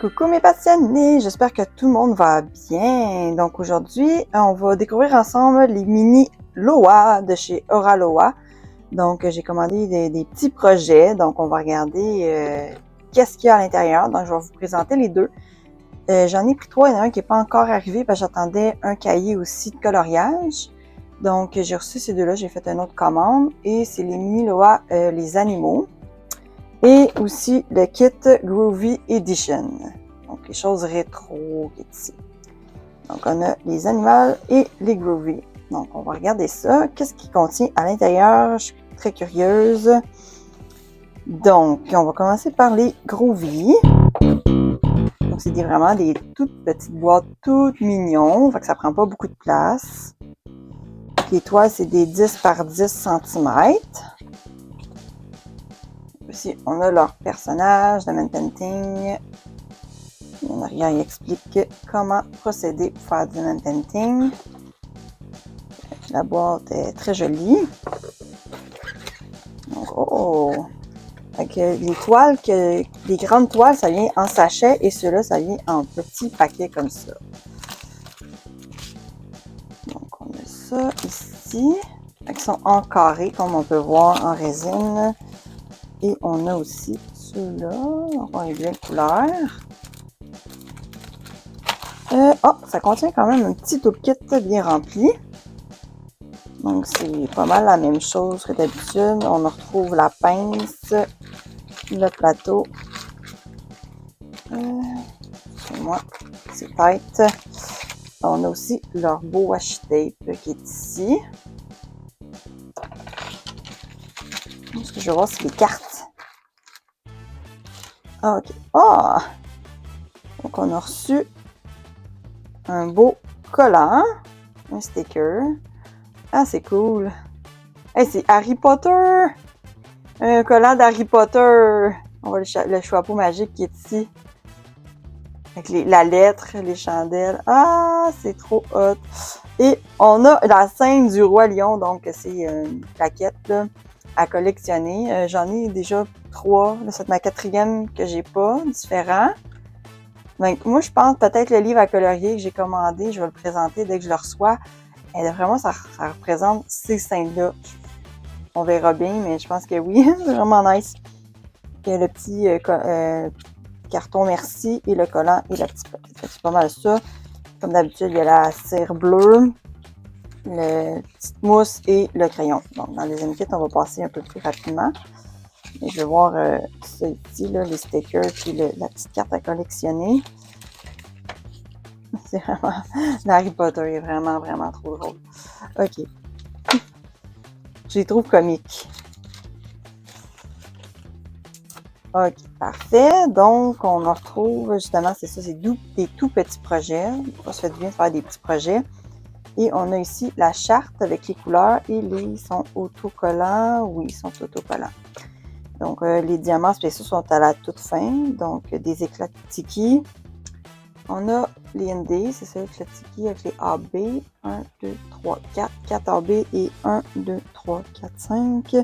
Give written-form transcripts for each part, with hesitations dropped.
Coucou mes passionnés, j'espère que tout le monde va bien. Donc aujourd'hui, on va découvrir ensemble les mini Loa de chez Aura Loa. Donc j'ai commandé des petits projets, donc on va regarder qu'est-ce qu'il y a à l'intérieur. Donc je vais vous présenter les deux. J'en ai pris trois, il y en a un qui n'est pas encore arrivé parce que j'attendais un cahier aussi de coloriage. Donc j'ai reçu ces deux-là, j'ai fait une autre commande et c'est les mini Loa les animaux. Et aussi le kit Groovy Edition. Donc les choses rétro qui est ici. Donc on a les animaux et les Groovy. Donc on va regarder ça. Qu'est-ce qu'il contient à l'intérieur? Je suis très curieuse. Donc on va commencer par les Groovy. Donc c'est vraiment des toutes petites boîtes toutes mignons. Fait que ça prend pas beaucoup de place. Les toiles c'est des 10 par 10 cm. Ici, on a leur personnage, le man painting. En arrière, il explique comment procéder pour faire du man painting. La boîte est très jolie. Donc, oh! Avec les toiles, les grandes toiles, ça vient en sachet et ceux-là, ça vient en petits paquets comme ça. Donc, on a ça ici. Ils sont en carré, comme on peut voir en résine. Et on a aussi ceux-là, on voit les belles couleurs. Ça contient quand même un petit toolkit bien rempli. Donc c'est pas mal la même chose que d'habitude. On retrouve la pince, le plateau. Moi, c'est tête. On a aussi leur beau washi tape qui est ici. Ce que je vais voir, c'est les cartes. Ah, ok. Ah! Donc, on a reçu un beau collant, un sticker. Ah, c'est cool. Hey, c'est Harry Potter! Un collant d'Harry Potter. On voit le chapeau magique qui est ici. Avec la lettre, les chandelles. Ah, c'est trop hot. Et on a la scène du Roi Lion. Donc, c'est une plaquette là, à collectionner. J'en ai déjà 3. C'est ma 4e que j'ai pas, différent. Donc, moi, je pense peut-être le livre à colorier que j'ai commandé, je vais le présenter dès que je le reçois. Et vraiment, ça représente ces scènes-là. On verra bien, mais je pense que oui, c'est vraiment nice. Il y a le petit carton merci et le collant et la petite plaquette. C'est pas mal ça. Comme d'habitude, il y a la cire bleue, le petite mousse et le crayon. Donc, dans les deuxième kit, on va passer un peu plus rapidement. Et je vais voir ça ici, là, les stickers puis la petite carte à collectionner. C'est vraiment... Harry Potter est vraiment, vraiment trop drôle. OK. Je les trouve comiques. OK, parfait. Donc, on en retrouve, justement, c'est ça, c'est des tout petits projets. On se fait bien de faire des petits projets. Et on a ici la charte avec les couleurs et ils sont autocollants. Oui, ils sont autocollants. Donc, les diamants spéciaux sont à la toute fin. Donc, des éclats de tiki. On a les ND, c'est ça, éclats de tiki avec les AB. 1, 2, 3, 4. 4 AB et 1, 2, 3, 4, 5.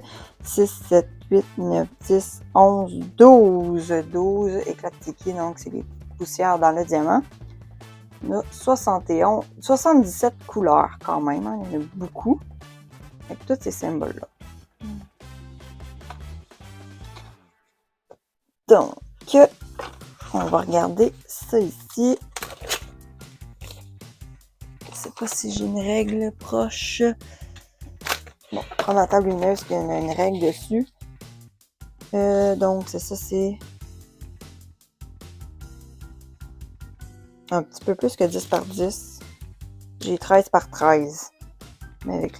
6, 7, 8, 9, 10, 11, 12. 12 éclats de tiki, donc c'est les poussières dans le diamant. On a 77 couleurs quand même, hein, il y en a beaucoup. Avec tous ces symboles-là. Donc, on va regarder ça ici. Je ne sais pas si j'ai une règle proche. Bon, prendre la table lumineuse, il y a une règle dessus. Donc, c'est ça, c'est un petit peu plus que 10 par 10. J'ai 13 par 13. Mais avec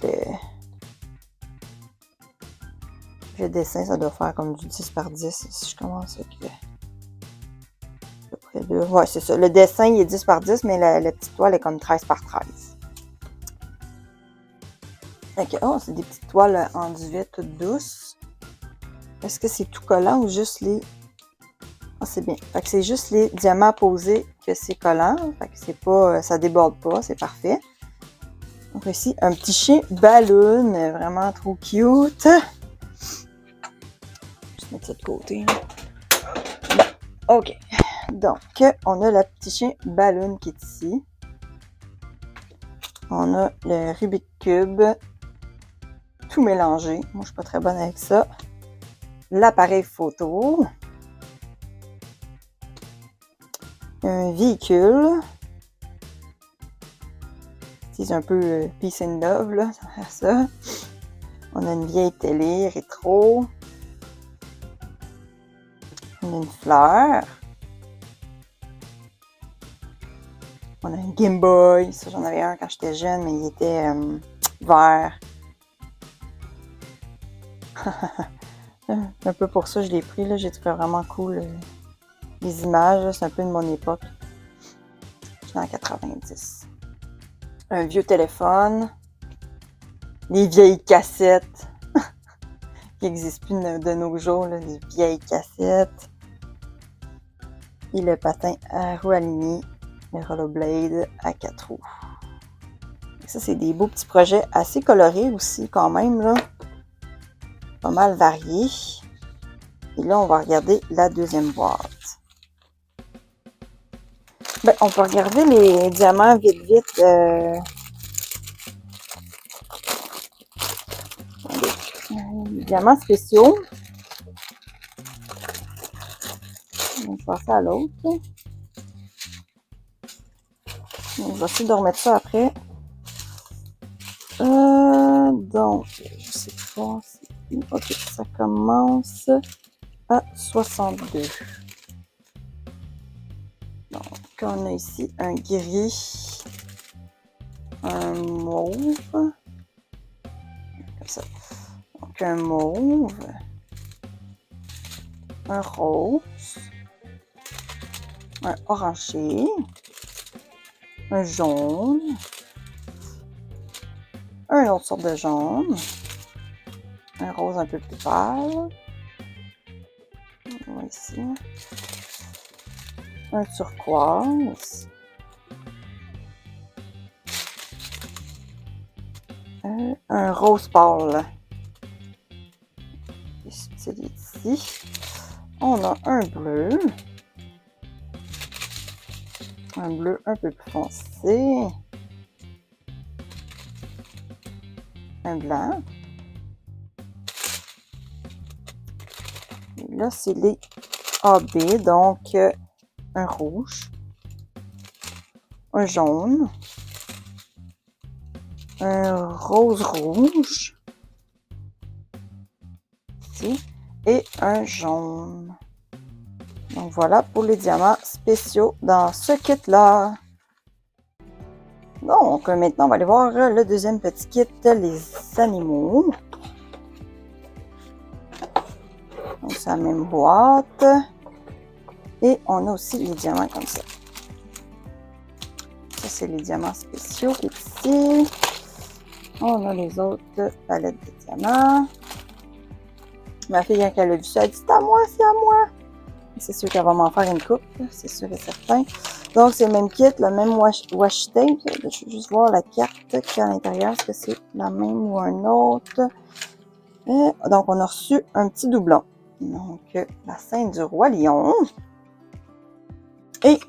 le dessin, ça doit faire comme du 10 par 10. Si je commence avec à peu près 2. Ouais, c'est ça. Le dessin, il est 10 par 10, mais la petite toile est comme 13 par 13. Ok, oh, c'est des petites toiles en duvet toutes douces. Est-ce que c'est tout collant ou juste les... Ah, c'est bien. Fait que c'est juste les diamants posés que c'est collant. Fait que c'est pas... ça déborde pas, c'est parfait. Donc ici, un petit chien ballon, vraiment trop cute. Je vais mettre ça de côté. Bon, ok. Donc, on a le petit chien Balloon qui est ici. On a le Rubik's Cube, tout mélangé. Moi, je suis pas très bonne avec ça. L'appareil photo. Un véhicule. C'est un peu peace and love, là, ça. On a une vieille télé rétro. On a une fleur. On a un Game Boy. Ça, j'en avais un quand j'étais jeune, mais il était vert. Un peu pour ça, je l'ai pris. Là. J'ai trouvé vraiment cool les images. C'est un peu de mon époque. J'étais en 90. Un vieux téléphone. Les vieilles cassettes. Qui n'existent plus de nos jours. Là, les vieilles cassettes. Et le patin à roues alignées. Le rollerblade à 4 roues. Ça, c'est des beaux petits projets assez colorés aussi, quand même, là. Pas mal variés. Et là, on va regarder la deuxième boîte. Ben, on peut regarder les diamants vite. Les diamants spéciaux. On va passer à l'autre. On va essayer de remettre ça après. Donc, je sais pas. Ok, ça commence à 62. Donc, on a ici un gris, un mauve, comme ça. Donc, un mauve, un rose, un orangé, un jaune, une autre sorte de jaune, un rose un peu plus pâle, on voit ici, un turquoise, un rose pâle. C'est ici. On a un bleu un peu plus foncé, un blanc. Et là, c'est les AB, donc un rouge, un jaune, un rose rouge, ici, et un jaune. Donc voilà pour les diamants spéciaux dans ce kit-là. Donc maintenant, on va aller voir le deuxième petit kit, les animaux. Donc c'est la même boîte. Et on a aussi les diamants comme ça. Ça, c'est les diamants spéciaux ici. On a les autres palettes de diamants. Ma fille, quand elle a vu ça, elle dit « C'est à moi, c'est à moi! » C'est sûr qu'elle va m'en faire une coupe, c'est sûr et certain. Donc, c'est le même kit, le même washi tape. Je vais juste voir la carte qu'il y a à l'intérieur. Est-ce que c'est la même ou un autre? Donc, on a reçu un petit doublon. Donc, la scène du Roi Lion. Et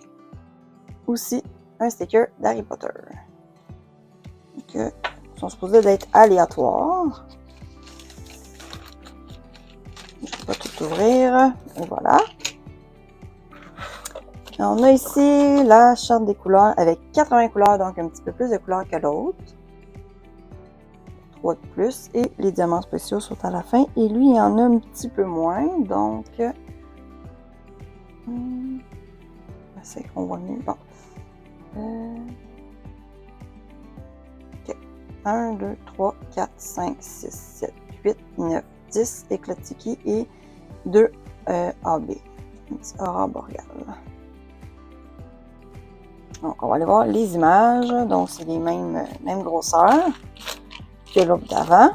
aussi un sticker d'Harry Potter. Donc, ils sont supposés d'être aléatoires. Je ne peux pas tout ouvrir. Et voilà. On a ici la charte des couleurs avec 80 couleurs, donc un petit peu plus de couleurs que l'autre. 3 de plus. Et les diamants spéciaux sont à la fin. Et lui, il y en a un petit peu moins. Donc, c'est qu'on voit mieux. Bon. OK. 1, 2, 3, 4, 5, 6, 7, 8, 9, 10 éclatiki et 2 AB. Un petit aurore boréale. Donc, on va aller voir les images. Donc, c'est les mêmes grosseurs que l'autre d'avant.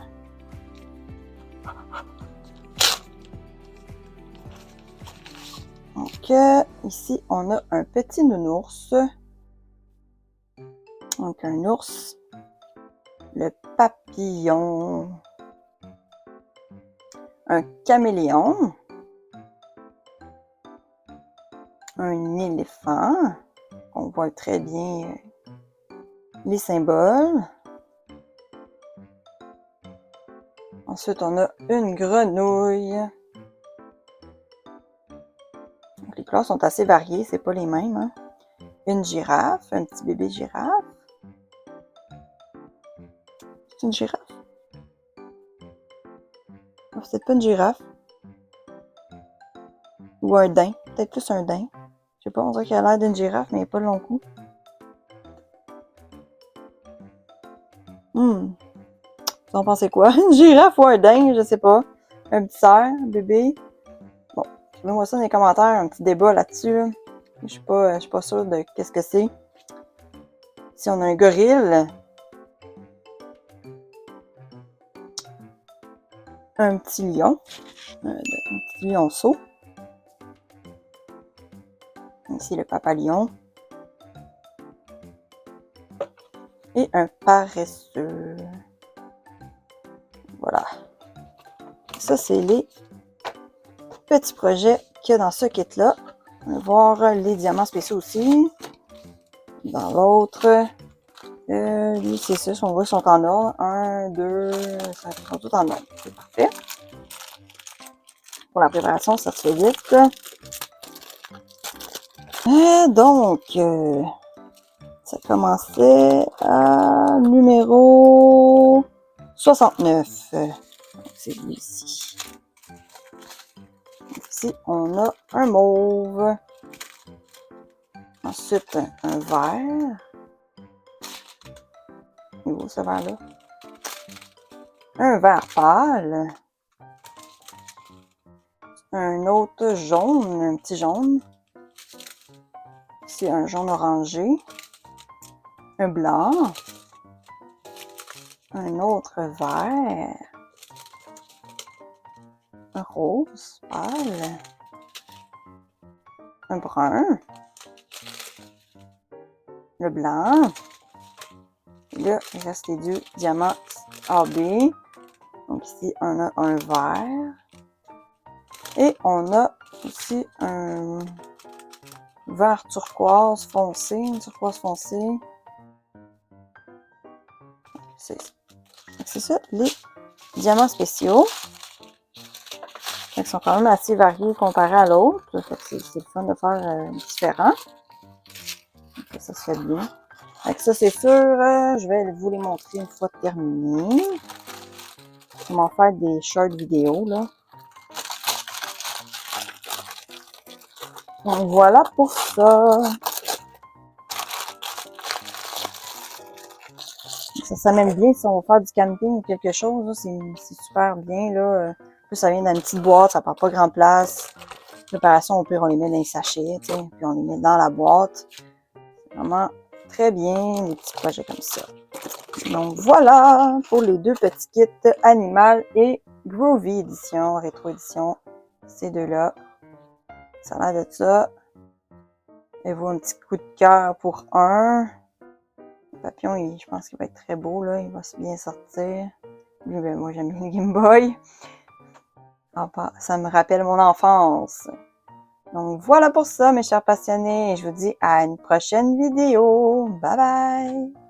Donc, ici, on a un petit nounours. Donc, un ours. Le papillon. Un caméléon. un éléphant. On voit très bien les symboles. Ensuite, on a une grenouille. Donc, les couleurs sont assez variées, c'est pas les mêmes. Hein? Une girafe, un petit bébé girafe. C'est une girafe? Oh, c'est peut-être pas une girafe. Ou un daim. Peut-être plus un daim. Je sais pas, on dirait qu'il a l'air d'une girafe, mais il n'a pas le long cou. Vous en pensez quoi? Une girafe ou un dingue, je sais pas. Un petit cerf, un bébé. Bon, écrivez-moi ça dans les commentaires, un petit débat là-dessus. Là. Je suis pas sûre de qu'est-ce que c'est. Si on a un gorille. Un petit lion. Un petit lionceau. Ici, le papa lion. Et un paresseux. Voilà. Ça, c'est les petits projets qu'il y a dans ce kit-là. On va voir les diamants spéciaux aussi. Dans l'autre, lui, c'est ça. On voit qu'ils sont en ordre. 1, 2, ça sont tous en ordre. C'est parfait. Pour la préparation, ça se fait vite. Donc, ça commençait à numéro 69. C'est lui ici. Ici, on a un mauve. Ensuite, un vert. Il est où ce vert-là? Un vert pâle. Un autre jaune, un petit jaune. Ici, un jaune orangé. Un blanc. Un autre vert. Un rose pâle. Un brun. Le blanc. Et là, il reste les deux diamants AB. Donc ici, on a un vert. Et on a aussi un vert turquoise foncé. Une turquoise foncée. C'est ça, les diamants spéciaux. Ils sont quand même assez variés comparés à l'autre. C'est le fun de faire différent. Donc, ça se fait bien. Avec ça, c'est sûr, je vais vous les montrer une fois terminé. Je vais m'en faire des short vidéos, là. Donc, voilà pour ça. Ça s'amène bien si on va faire du camping ou quelque chose. C'est super bien, là. Plus ça vient dans une petite boîte, ça prend pas grande place. Préparation, au pire, on les met dans les sachets, tu sais, puis on les met dans la boîte. C'est vraiment très bien, des petits projets comme ça. Donc voilà pour les deux petits kits Animal et Groovy édition, rétro édition. Ces deux-là. Ça a l'air de ça. Et vous, un petit coup de cœur pour un. Le papillon, je pense qu'il va être très beau, là. Il va se bien sortir. Lui, ben, moi, j'aime bien le Game Boy. Enfin, ça me rappelle mon enfance. Donc voilà pour ça, mes chers passionnés. Et je vous dis à une prochaine vidéo. Bye bye!